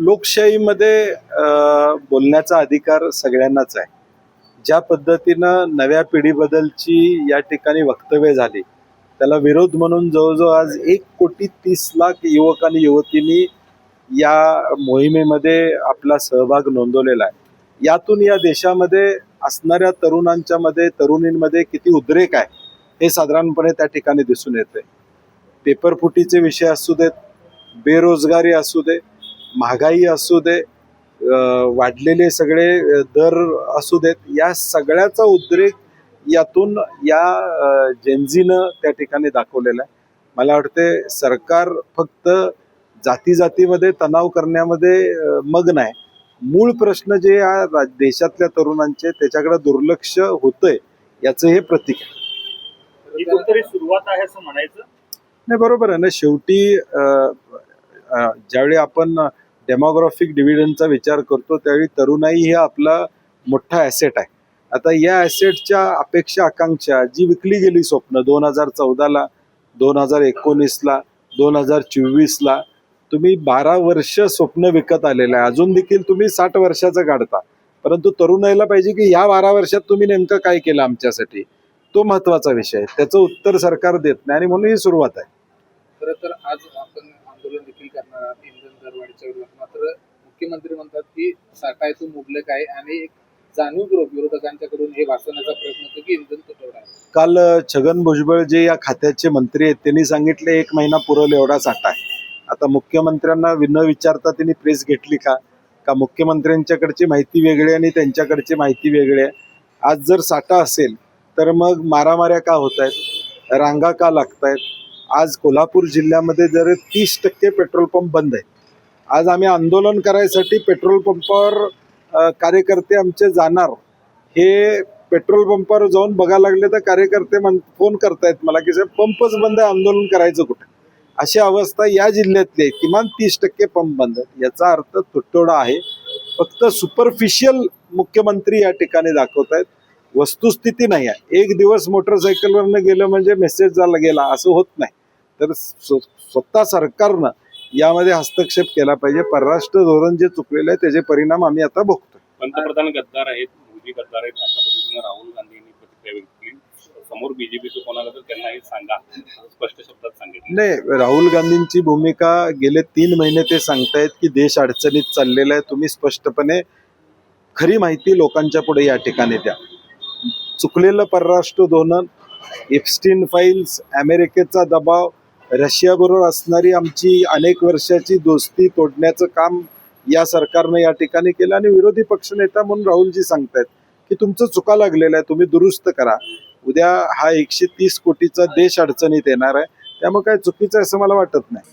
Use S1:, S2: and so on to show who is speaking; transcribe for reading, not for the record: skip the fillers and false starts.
S1: लोकशाहीमध्ये बोलण्याचा अधिकार सगळ्यांनाच आहे. ज्या पद्धतीनं नव्या पिढीबद्दलची या ठिकाणी वक्तव्य झाली, त्याला विरोध म्हणून जवळजवळ आज 1,30,00,000 युवक आणि युवतींनी या मोहिमेमध्ये आपला सहभाग नोंदवलेला आहे. यातून या देशामध्ये असणाऱ्या तरुणांच्या मध्ये तरुणींमध्ये किती उद्रेक आहे हे साधारणपणे त्या ठिकाणी दिसून येते. पेपरफुटीचे विषय असू देत, बेरोजगारी असू दे, महागाई असू दे, वाढलेले सगळे दर असू देत, या सगळ्याचा उद्रेक यातून या जेनझीनं त्या ठिकाणी दाखवलेला आहे. मला वाटते सरकार फक्त जाती जातीमध्ये तणाव करण्यामध्ये मग्न आहे. मूळ प्रश्न जे या देशातल्या तरुणांचे त्याच्याकडे दुर्लक्ष होतंय याचं हे प्रतीक आहे.
S2: ही कुठेतरी सुरुवात आहे असं म्हणायचं.
S1: नाही, बरोबर आहे ना. शेवटी ज्यावेळी आपण डेमोग्राफिक डिव्हिडंडचा विचार करतो त्यावेळी तरुणाई ही आपला मोठा ॲसेट आहे. आता या ॲसेटच्या अपेक्षा आकांक्षा जी विकली गेली स्वप्न 2014ला, 2019ला, 2024ला, तुम्ही 12 वर्ष स्वप्न विकत आलेलं आहे. अजून देखील तुम्ही 60 वर्षाचं काढता, परंतु तरुणाईला पाहिजे की या 12 वर्षात तुम्ही नेमकं काय केलं आमच्यासाठी, तो महत्वाचा विषय आहे. त्याचं उत्तर सरकार देत नाही आणि म्हणून ही सुरुवात आहे.
S3: खरं तर आज आपण आंदोलन देखील करणार आहात इंधन दरवाढीच्या विरोधात. मात्र मुख्यमंत्री म्हणतात की साठा तो मुबलक आहे आणि एक जाणीवपूर्वक विरोधकांच्याकडून हे वाचवण्याचा प्रयत्न होतो की इंधन तुटवडा आहे.
S1: काल छगन भुजबळ जे या खात्याचे मंत्री आहेत त्यांनी सांगितले 1 महिना पुरवल एवढा साठा आहे. आता मुख्यमंत्र्यांना न विचारता त्यांनी प्रेस घेतली का मुख्यमंत्र्यांच्याकडची माहिती वेगळी आणि त्यांच्याकडची माहिती वेगळी आहे. आज जर साठा असेल तर मग मारामाऱ्या का होत आहेत, रांगा का लागत आहेत. आज कोल्हापूर जिल्ह्यामध्ये जर 30% पेट्रोल पंप बंद आहेत. आज आम्ही आंदोलन करायसाठी पेट्रोल पंपावर कार्यकर्ते आमचे जाणार, हे पेट्रोल पंपावर जाऊन बघायला लागले तर कार्यकर्ते फोन करतायत मला की साहेब पंपच बंद आहे, आंदोलन करायचं कुठे. अशी अवस्था या जिल्ह्यातली आहे. किमान 30% पंप बंद आहेत. याचा अर्थ तुटवडा आहे. फक्त सुपरफिशियल मुख्यमंत्री या ठिकाणी दाखवत आहेत, वस्तुस्थिती नाही आहे. एक दिवस मोटरसायकलवरनं गेलं म्हणजे मेसेज झाला गेला असं होत नाही. तर स्वतः सरकारनं यामध्ये हस्तक्षेप केला पाहिजे. परराष्ट्र धोरण जे चुकलेलं आहे त्याचे परिणाम आम्ही आता बघतोय.
S2: पंतप्रधान गद्दार आहेत, मोदी गद्दार आहेत अशा पद्धतीनं राहुल गांधींनी प्रतिक्रिया व्यक्त केली. समोर बीजेपीचं कोणाला तर त्यांना हे सांगा, स्पष्ट शब्दात सांगितलं.
S1: नाही, राहुल गांधींची भूमिका गेले 3 महिने ते सांगतायत की देश अडचणीत चाललेला आहे. तुम्ही स्पष्टपणे खरी माहिती लोकांच्या पुढे या ठिकाणी द्या. चुकलेलं परराष्ट्र धोरण, एप्स्टीन फाईल्स, अमेरिकेचा दबाव, रशियाबरोबर असणारी आमची अनेक वर्षाची दोस्ती तोडण्याचं काम या सरकारनं या ठिकाणी केलं आणि विरोधी पक्षनेता म्हणून राहुलजी सांगतायत की तुमचं चुका लागलेलं आहे, तुम्ही दुरुस्त करा. उद्या हा 130 कोटीचा देश अडचणीत येणार आहे. त्यामुळे काय चुकीचं आहे असं मला वाटत नाही.